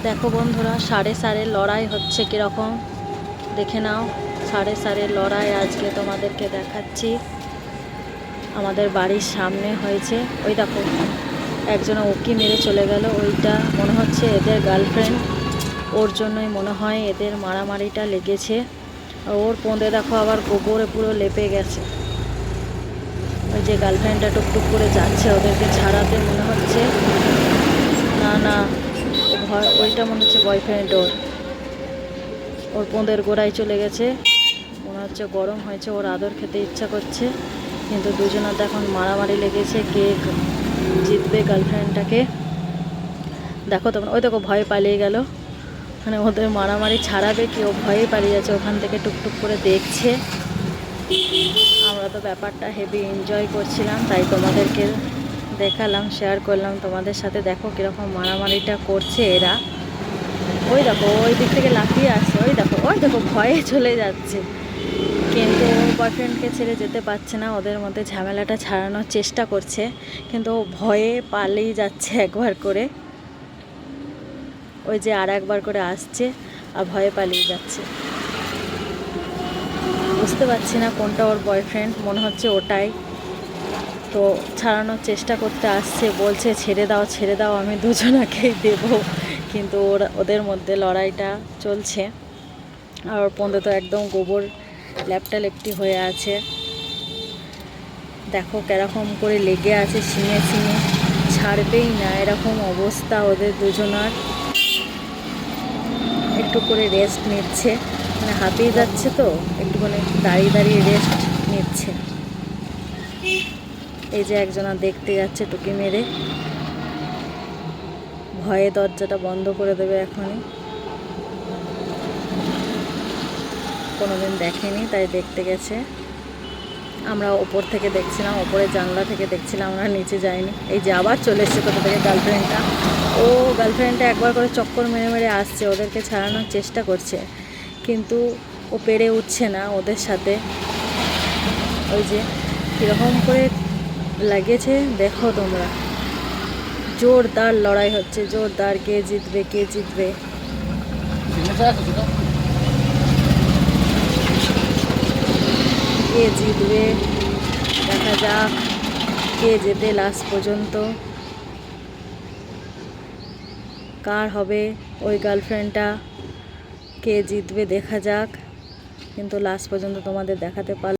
দেখো বন্ধুরা, সাড়ে সাড়ে লড়াই হচ্ছে কীরকম দেখে নাও। সাড়ে সাড়ে লড়াই আজকে তোমাদেরকে দেখাচ্ছি। আমাদের বাড়ির সামনে হয়েছে। ওই দেখো, একজনে উকি মেরে চলে গেল। ওইটা মনে হচ্ছে এদের গার্লফ্রেন্ড, ওর জন্যই মনে হয় এদের মারামারিটা লেগেছে। ওর পোঁদে দেখো আবার গোবরে পুরো লেপে গেছে। ওই যে গার্লফ্রেন্ডটা টুকটুক করে যাচ্ছে ওদেরকে ছাড়াতে, মনে হচ্ছে। না না, ওইটা মনে হচ্ছে বয়ফ্রেন্ড ওর পোঁদের গোড়ায় চলে গেছে। মনে হচ্ছে গরম হয়েছে, ওর আদর খেতে ইচ্ছা করছে। কিন্তু দুজনের তো এখন মারামারি লেগেছে, কে জিতবে গার্লফ্রেন্ডটাকে। দেখো তোমরা, ওই দেখো ভয়ে পালিয়ে গেল। মানে ওদের মারামারি ছাড়াবে কি, ও ভয়ে পালিয়ে যাচ্ছে, ওখান থেকে টুকটুক করে দেখছে। আমরা তো ব্যাপারটা হেভি এনজয় করছিলাম, তাই তোমাদেরকে দেখালাম, শেয়ার করলাম তোমাদের সাথে। দেখো কীরকম মারামারিটা করছে এরা। ওই দেখো ওই দিক থেকে লাফিয়ে আসছে। ওই দেখো ভয়ে চলে যাচ্ছে, কিন্তু ওর বয়ফ্রেন্ডকে ছেড়ে যেতে পারছে না। ওদের মধ্যে ঝামেলাটা ছাড়ানোর চেষ্টা করছে, কিন্তু ও ভয়ে পালিয়ে যাচ্ছে একবার করে। ওই যে আর একবার করে আসছে আর ভয়ে পালিয়ে যাচ্ছে। বুঝতে পারছি না কোনটা ওর বয়ফ্রেন্ড, মনে হচ্ছে ওটাই। তো ছাড়ানোর চেষ্টা করতে আসছে, বলছে ছেড়ে দাও, আমি দুজনাকেই দেব। কিন্তু ওদের মধ্যে লড়াইটা চলছে। আর ওর পোঁদে তো একদম গোবর লেপটি হয়ে আছে। দেখো কেরকম করে লেগে আছে সিঙে, ছাড়বেই না, এরকম অবস্থা ওদের দুজনার। একটু করে রেস্ট নিচ্ছে, মানে হাঁপিয়ে যাচ্ছে তো, একটুখানি দাঁড়িয়ে রেস্ট নিচ্ছে। এই যে একজনা দেখতে যাচ্ছে টুকি মেরে, ভয়ে দরজাটা বন্ধ করে দেবে এখনই। কোনোদিন দেখেনি, তাই দেখতে গেছে। আমরা ওপর থেকে দেখছিলাম, ওপরের জানলা থেকে দেখছিলাম, আমরা নিচে যাইনি। এই যে আবার চলে এসছে কোথা থেকে গার্লফ্রেন্ডটা। গার্লফ্রেন্ডটা একবার করে চক্কর মেরে আসছে, ওদেরকে ছাড়ানোর চেষ্টা করছে, কিন্তু ও পেরে উঠছে না ওদের সাথে। ওই যে কীরকম করে লাগিয়েছে দেখো তোমরা। জোরদার লড়াই হচ্ছে, জোরদার। কে জিতবে কে জিতবে দেখা যাক কে জেতে লাস্ট পর্যন্ত। কার হবে ওই গার্লফ্রেন্ডটা, কে জিতবে দেখা যাক। কিন্তু লাস্ট পর্যন্ত তোমাদের দেখাতে পারলাম।